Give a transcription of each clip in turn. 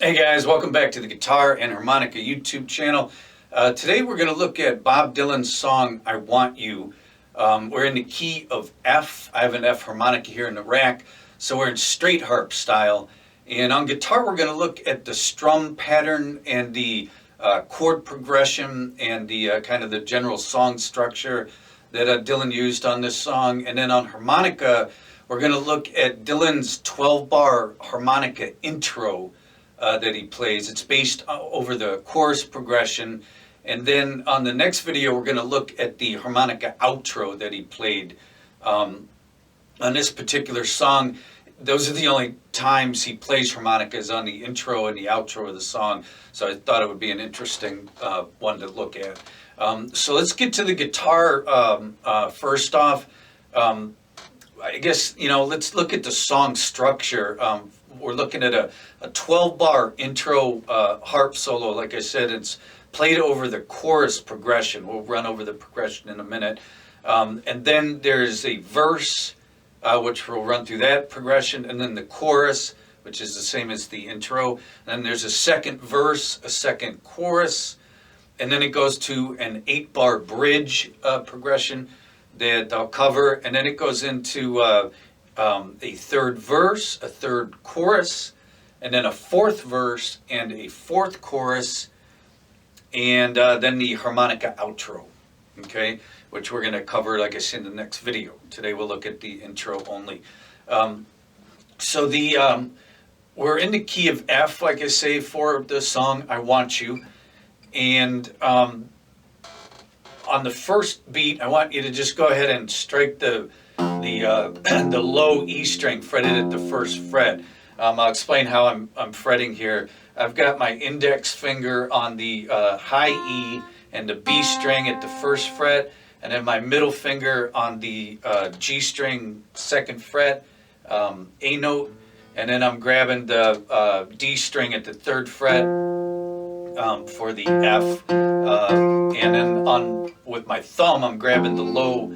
Hey guys, welcome back to the Guitar and Harmonica YouTube channel. Today we're going to look at Bob Dylan's song, I Want You. We're in the key of F. I have an F harmonica here in the rack, so we're in straight harp style. And on guitar we're going to look at the strum pattern and the chord progression and the kind of the general song structure that Dylan used on this song. And then on harmonica we're going to look at Dylan's 12-bar harmonica intro that he plays. It's based over the chorus progression. And then on the next video, we're going to look at the harmonica outro that he played on this particular song. Those are the only times he plays harmonicas, on the intro and the outro of the song. So I thought it would be an interesting one to look at. So let's get to the guitar first off. I guess, let's look at the song structure. We're looking at a 12-bar intro harp solo. Like I said, it's played over the chorus progression. We'll run over the progression in a minute. And then there's a verse, which we'll run through that progression, and then the chorus, which is the same as the intro. And then there's a second verse, a second chorus, and then it goes to an 8-bar bridge progression that I'll cover, and then it goes into a third verse, a third chorus, and then a fourth verse and a fourth chorus, and then the harmonica outro, okay, which we're going to cover, like I said, in the next video. Today we'll look at the intro only. We're in the key of F, like I say, for the song I Want You, and on the first beat, I want you to just go ahead and strike the low E string fretted at the first fret. I'll explain how I'm fretting here. I've got my index finger on the high E and the B string at the first fret, and then my middle finger on the G string second fret, A note, and then I'm grabbing the D string at the third fret for the F, and then with my thumb I'm grabbing the low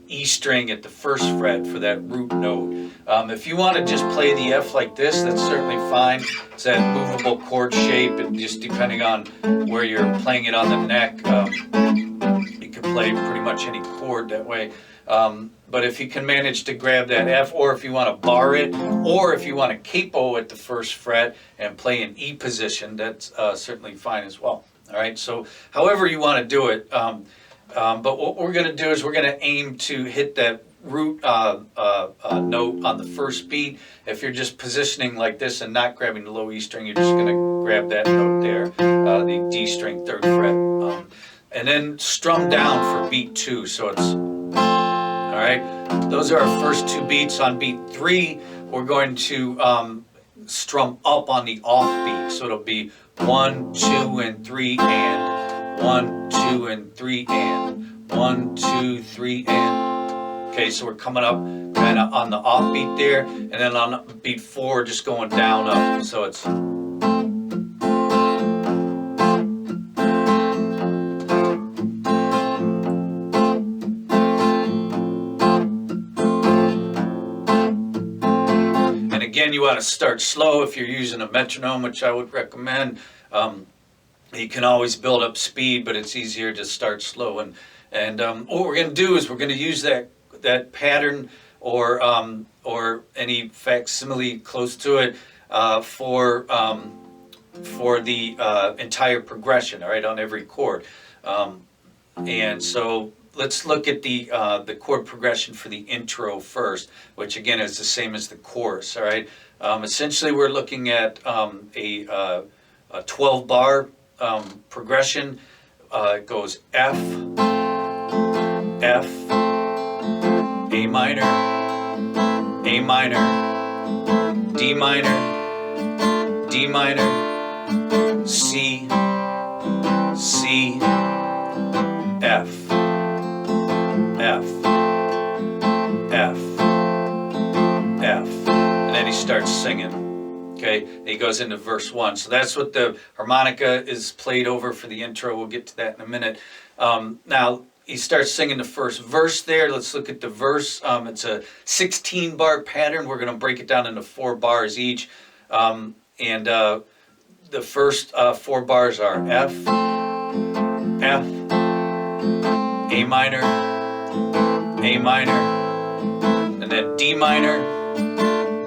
E string at the first fret for that root note. If you want to just play the F like this, that's certainly fine. It's that movable chord shape, and just depending on where you're playing it on the neck, you can play pretty much any chord that way. But if you can manage to grab that F, or if you want to bar it, or if you want to capo at the first fret and play an E position, that's certainly fine as well. All right, so however you want to do it. But what we're going to do is we're going to aim to hit that root note on the first beat. If you're just positioning like this and not grabbing the low E string, you're just going to grab that note there, the D string third fret, and then strum down for beat 2. So it's all right. Those are our first 2 beats. On beat 3, we're going to strum up on the off beat. So it'll be 1, 2, and 3, and 1, 2, and 3, and 1, 2, 3, and. Okay, so we're coming up kind of on the off beat there, and then on beat 4, just going down up. So it's. Again, you want to start slow if you're using a metronome, which I would recommend. You can always build up speed, but it's easier to start slow. And what we're going to do is we're going to use that pattern or any facsimile close to it for the entire progression. All right, on every chord. And so let's look at the chord progression for the intro first, which again is the same as the chorus. All right. Essentially, we're looking at a 12-bar progression. It goes F, F, A minor, A minor, D minor, D minor, C, C, F, F, F, F, and then he starts singing. Okay, he goes into verse 1. So that's what the harmonica is played over for the intro. We'll get to that in a minute. Now, he starts singing the first verse there. Let's look at the verse. It's a 16-bar pattern. We're going to break it down into 4 bars each. And the first 4 bars are F, F, A minor, A minor, and then D minor,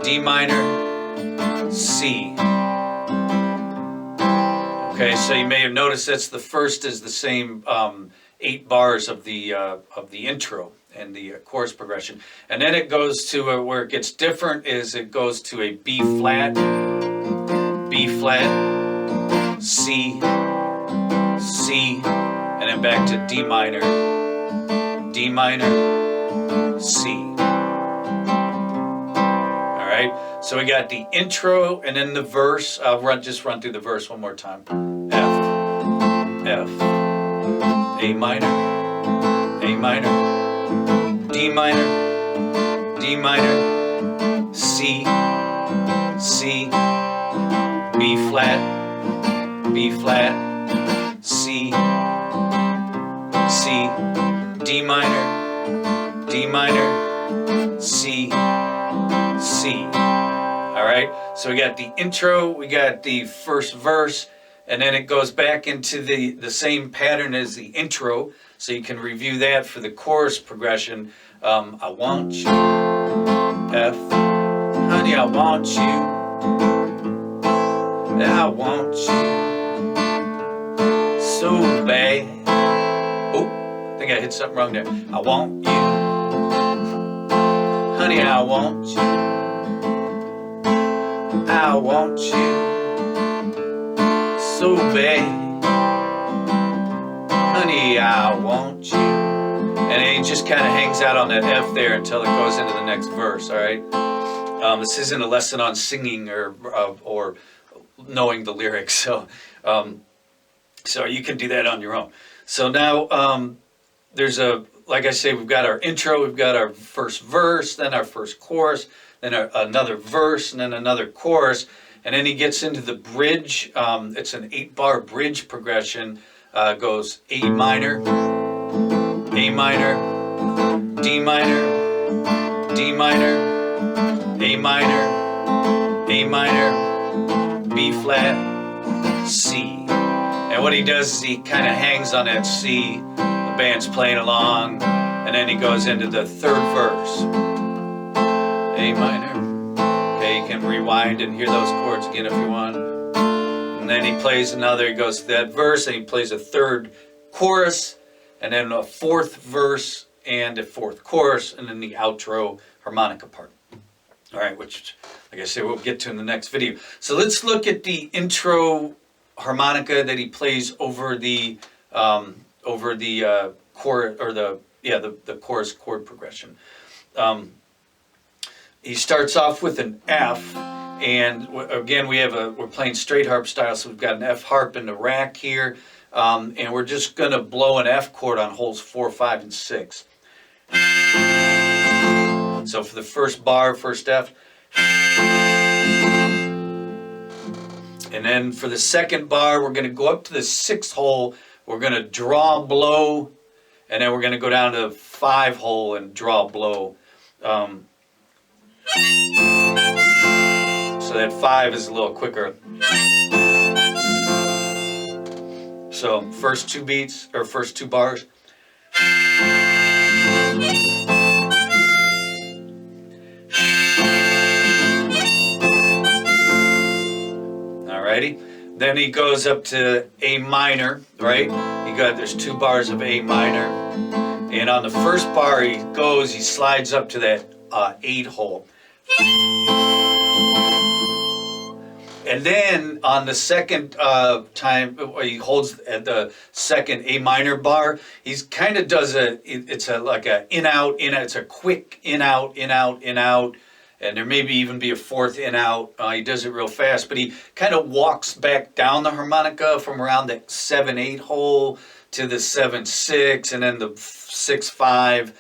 D minor, C. Okay, so you may have noticed that's the first is the same 8 bars of the intro and the chorus progression, and then it goes to where it gets different. Is it goes to a B flat, B flat, C, C, and then back to D minor, D minor, C. All right, so we got the intro and then the verse. Just run through the verse one more time. F, F, A minor, A minor, D minor, D minor, C, C, B flat, B flat, C, C, D minor, D minor, C, C. All right, so we got the intro, we got the first verse, and then it goes back into the same pattern as the intro, so you can review that for the chorus progression. I want you, F, honey, I want you, I want you so bad. Oh, I think I hit something wrong there. I want you, honey, I want you, I want you so bad. Honey, I want you. And it just kind of hangs out on that F there until it goes into the next verse, all right? This isn't a lesson on singing or knowing the lyrics, so you can do that on your own. So now there's like I say, we've got our intro, we've got our first verse, then our first chorus, then another verse, and then another chorus, and then he gets into the bridge. It's an 8-bar bridge progression. Goes A minor, A minor, D minor, D minor, A minor, A minor, B flat, C. And what he does is he kind of hangs on that C, the band's playing along, and then he goes into the third verse. A minor. Okay, you can rewind and hear those chords again if you want. And then he plays another, he goes to that verse, and he plays a third chorus, and then a fourth verse, and a fourth chorus, and then the outro harmonica part. All right, which, like I said, we'll get to in the next video. So let's look at the intro harmonica that he plays over the chord, or the chorus chord progression. He starts off with an F. And again, we're playing straight harp style, so we've got an F harp in the rack here, and we're just going to blow an F chord on holes 4, 5, and 6. So for the first bar, first F. And then for the second bar, we're going to go up to the 6th hole, we're going to draw, blow, and then we're going to go down to 5 hole and draw, blow. So that 5 is a little quicker. So first 2 beats, or first 2 bars. Alrighty. Then he goes up to A minor, right? There's 2 bars of A minor. And on the first bar he slides up to that 8 hole. And then on the second time he holds at the second A minor bar, he's kind of does like a in out, it's a quick in out, and there maybe even be a fourth in out. He does it real fast, but he kind of walks back down the harmonica from around the 7-8 hole to the 7-6, and then the 6-5.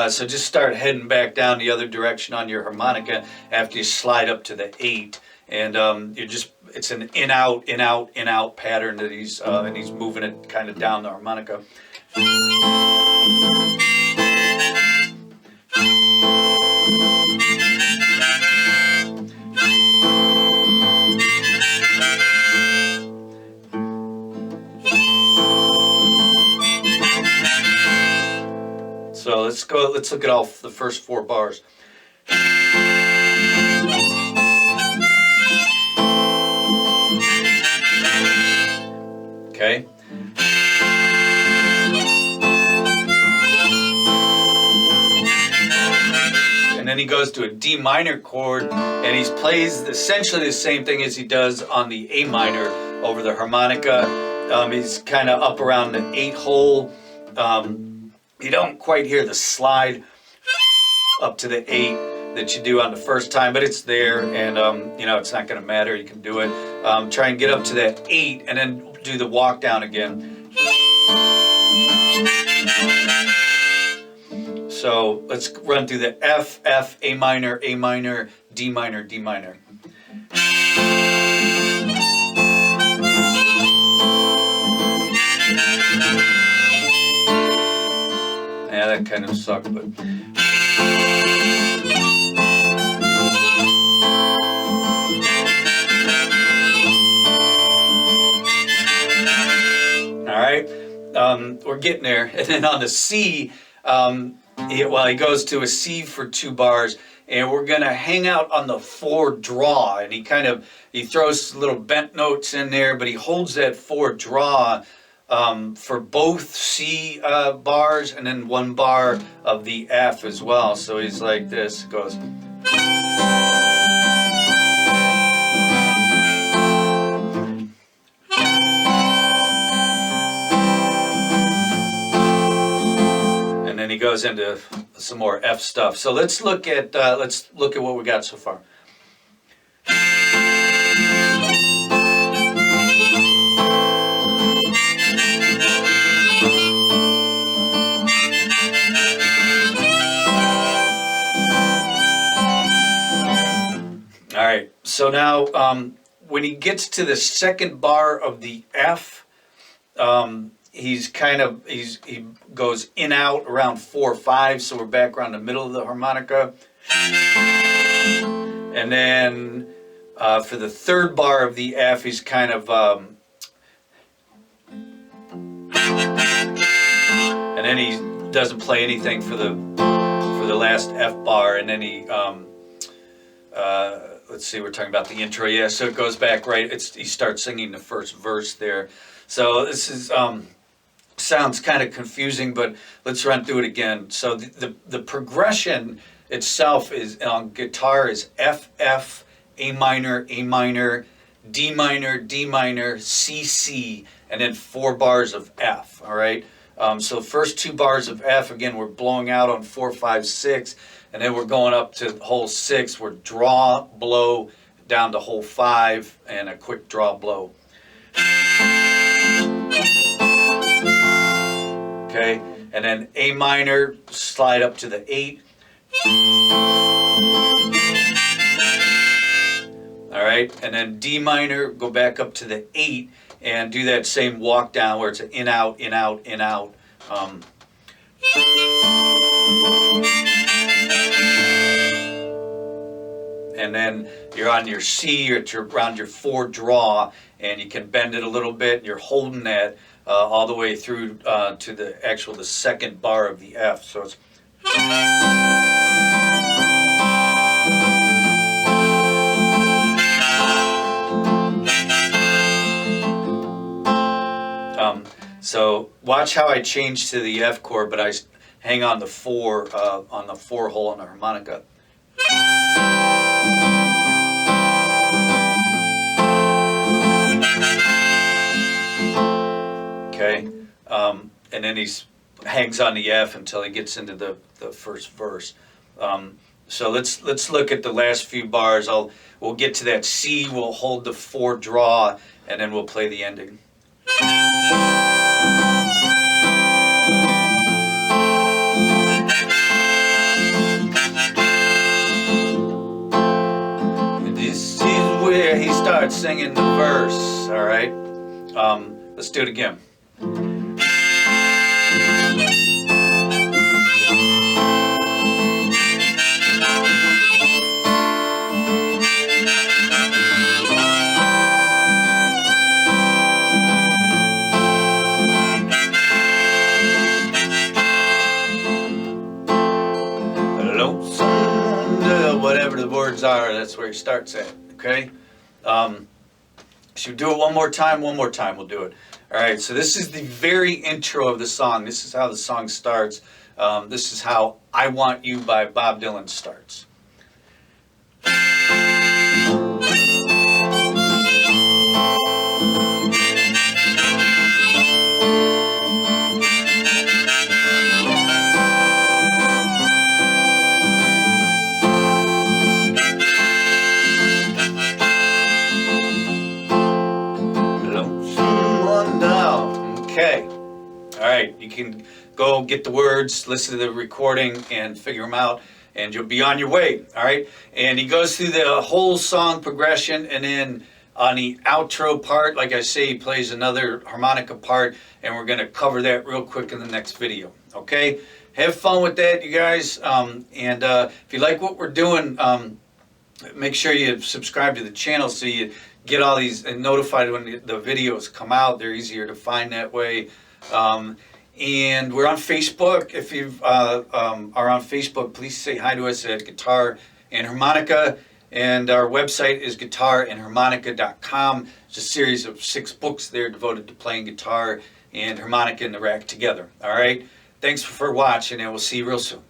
So just start heading back down the other direction on your harmonica after you slide up to the 8. And it's an in out pattern that he's moving it kind of down the harmonica. go. Let's look at all the first 4 bars. Okay. And then he goes to a D minor chord, and he plays essentially the same thing as he does on the A minor over the harmonica. He's kind of up around the 8 hole. You don't quite hear the slide up to the 8 that you do on the first time, but it's there, and you know, it's not going to matter. You can do it. Try and get up to that 8, and then do the walk down again. So let's run through the F, F, A minor, D minor, D minor. Yeah, that kind of sucked, but. All right, we're getting there. And then on the C, he goes to a C for 2 bars, and we're gonna hang out on the 4 draw, and he throws little bent notes in there, but he holds that 4 draw for both C bars, and then 1 bar of the F as well. So he's like this, goes. And then he goes into some more F stuff. So let's look at what we got so far. All right. So now when he gets to the second bar of the F, he goes in out around 4/5, so we're back around the middle of the harmonica. And then for the third bar of the F, he's kind of and then he doesn't play anything for the last F bar, and then he let's see, we're talking about the intro. Yeah, so it goes back right. He starts singing the first verse there. So this is sounds kind of confusing, but let's run through it again. So the progression itself is on guitar is F, F, A minor, D minor, C, C, and then 4 bars of F. All right. So the first 2 bars of F, again, we're blowing out on 4, 5, 6, and then we're going up to hole 6. We're draw, blow down to hole 5, and a quick draw, blow. Okay, and then A minor, slide up to the 8. All right, and then D minor, go back up to the 8 and do that same walk down where it's an in, out, in, out, in, out. And then you're on your C, you're around your 4 draw, and you can bend it a little bit, and you're holding that all the way through to the second bar of the F. So it's so watch how I change to the F chord, but I hang on the 4 hole on the harmonica. Okay, and then he hangs on the F until he gets into the first verse. So let's look at the last few bars. We'll get to that C. We'll hold the 4 draw, and then we'll play the ending. And this is where he starts singing the verse. All right, let's do it again. That's where he starts at, okay? Should we do it one more time? One more time, we'll do it. All right, so this is the very intro of the song. This is how the song starts. This is how I Want You by Bob Dylan starts. Okay. All right. You can go get the words, listen to the recording, and figure them out, and you'll be on your way. All right. And he goes through the whole song progression, and then on the outro part, like I say, he plays another harmonica part, and we're going to cover that real quick in the next video. Okay. Have fun with that, you guys. If you like what we're doing, make sure you subscribe to the channel so you get all these and notified when the videos come out. They're easier to find that way. And we're on Facebook. If you are on Facebook, please say hi to us at Guitar and Harmonica. And our website is guitarandharmonica.com. It's a series of 6 books there devoted to playing guitar and harmonica in the rack together. All right. Thanks for watching, and we'll see you real soon.